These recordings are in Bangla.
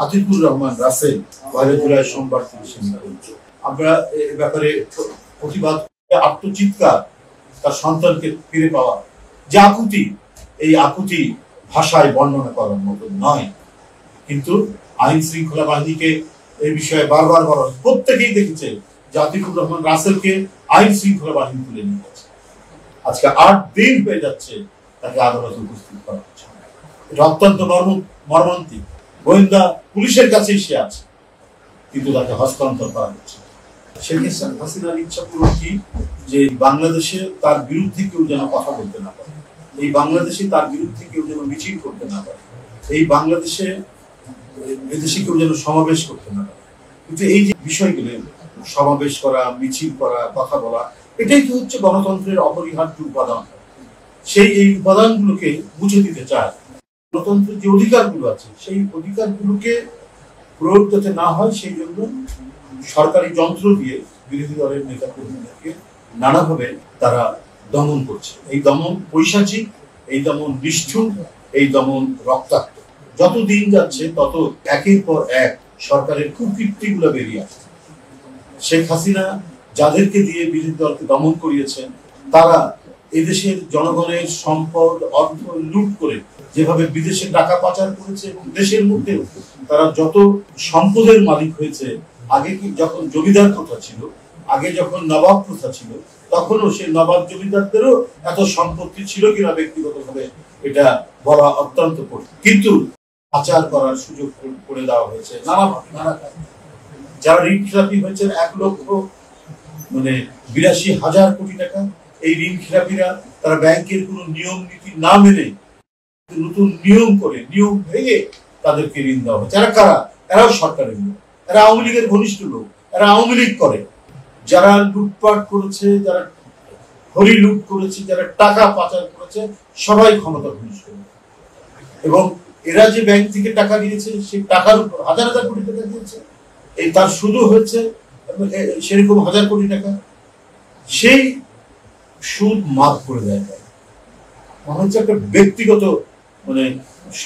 আতিকুর রহমান রাসেল ১২ জুলাই সোমবার থেকে আমরা এ ব্যাপারে প্রতিবাদ, আত্মচিৎকার, তার সন্তানকে ফিরে পাওয়া যে আকুতি, এই আকুতি ভাষায় বর্ণনা করার মতো নয়। কিন্তু আইন শৃঙ্খলা বাহিনীকে এই বিষয়ে বারবার বলা, প্রত্যেকেই দেখেছে যে আতিকুর রহমান রাসেলকে আইন শৃঙ্খলা বাহিনী তুলে নিয়ে গেছে। আজকে ৮ দিন হয়ে যাচ্ছে তাকে আদালতে উপস্থিত করা হচ্ছে। এটা অত্যন্ত মর্মান্তিক। গোয়েন্দা পুলিশের কাছেই সে আছে, কিন্তু তাকে হস্তান্তর করা হচ্ছে। শেখ হাসিনার ইচ্ছা পূরণ কি? যে বাংলাদেশে তার বিরুদ্ধে কেউ যেন কথা বলতে না পারে, এই বাংলাদেশে তার বিরুদ্ধে কেউ যেন মিছিল করতে না পারে, এই বাংলাদেশে এদেশে কেউ যেন সমাবেশ করতে না পারে। কিন্তু এই যে বিষয়গুলো, সমাবেশ করা, মিছিল করা, কথা বলা, এটাই তো হচ্ছে গণতন্ত্রের অপরিহার্য উপাদান। সেই এই উপাদানগুলোকে বুঝে দিতে চায়। গণতন্ত্রের যে অধিকারগুলো আছে, সেই অধিকারগুলোকে প্রয়োগ যাতে না হয়, সেই জন্য সরকারি যন্ত্র দিয়ে বিরোধী দলের নেতা কর্মীদেরকে নানাভাবে তারা দমন করছে। এই দমন পৈশাচিক, এই দমন নিষ্ঠুর, এই দমন রক্তাক্ত। যত দিন যাচ্ছে তত একের পর এক সরকারের কুকীর্তিগুলো বেরিয়ে আসছে। শেখ হাসিনা যাদেরকে দিয়ে বিরোধী দলকে দমন করিয়েছেন, তারা এদেশের জনগণের সম্পদ, অর্থ লুট করে যেভাবে বিদেশে টাকা পাচার করেছে এবং দেশের মধ্যেও তারা যত সম্পদের মালিক হয়েছে। আগে কি যখন জমিদার প্রথা ছিল, আগে যখন নবাব প্রথা ছিল, তখনও সেই নবাব জমিদারদেরও এত সম্পত্তি ছিল কিনা ব্যক্তিগতভাবে এটা বলা অত্যন্ত কঠিন। কিন্তু পাচার করার সুযোগ করে দেওয়া হয়েছে নানা। যারা ঋণ খেলাপি হয়েছেন ১,৮২,০০০ কোটি টাকা, এই ঋণ খেলাপিরা তারা ব্যাংকের কোন নিয়ম নীতি না মেনে নতুন নিয়ম করে, নিয়ম ভেঙে তাদেরকে ঋণ দেওয়া হয়েছে। এরা কারা? এরাও সরকারের লোক, এরা আওয়ামী লীগের ঘনিষ্ঠ লোক, এরা আওয়ামী লীগ করে। যারা লুটপাট করেছে, যারা হরি লুট করেছে, যারা টাকা পাচার করেছে, সবাই ক্ষমতা ঘনিষ্ঠ। এবং এরা যে ব্যাংক থেকে টাকা দিয়েছে, সেই টাকার উপর হাজার হাজার কোটি টাকা দিয়েছে, এই তার সুদও হয়েছে সেরকম হাজার কোটি টাকা। সেই সুদ মাফ করে দেয়। মনে হচ্ছে একটা ব্যক্তিগত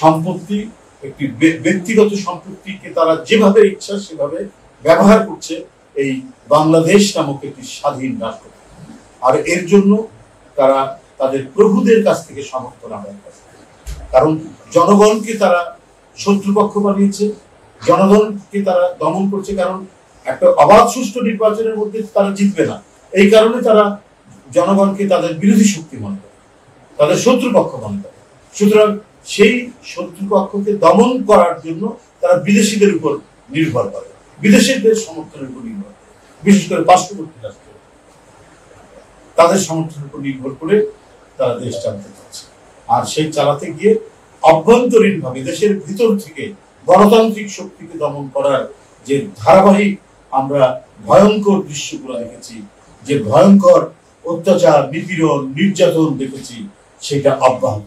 সম্পত্তি, একটি ব্যক্তিগত সম্পত্তিকে তারা যেভাবে ইচ্ছা সেভাবে ব্যবহার করছে এই বাংলাদেশ নামক একটি স্বাধীন রাষ্ট্র। আর এর জন্য তারা তাদের প্রভুদের কাছ থেকে সমর্থন আদায় করে। কারণ জনগণকে তারা শত্রুপক্ষ বানিয়েছে, জনগণকে তারা দমন করছে। কারণ একটা অবাধ সুষ্ঠু নির্বাচনের মধ্যে তারা জিতবে না, এই কারণে তারা জনগণকে তাদের বিরোধী শক্তি মনে করে, তাদের শত্রুপক্ষ মনে করে। সুতরাং সেই শত্রুপক্ষকে দমন করার জন্য তারা বিদেশিদের উপর নির্ভর করে, বিদেশিদের সমর্থনের উপর নির্ভর করে, বিশেষ করে পার্শ্ববর্তী রাষ্ট্র তাদের সমর্থনের উপর নির্ভর করে তারা দেশ চালাতে চাচ্ছে। আর সেই চালাতে গিয়ে অভ্যন্তরীণ ভাবে দেশের ভিতর থেকে গণতান্ত্রিক শক্তিকে দমন করার যে ধারাবাহিক আমরা ভয়ঙ্কর দৃশ্যগুলো দেখেছি, যে ভয়ঙ্কর অত্যাচার, নিপীড়ন, নির্যাতন দেখেছি, সেটা অব্যাহত।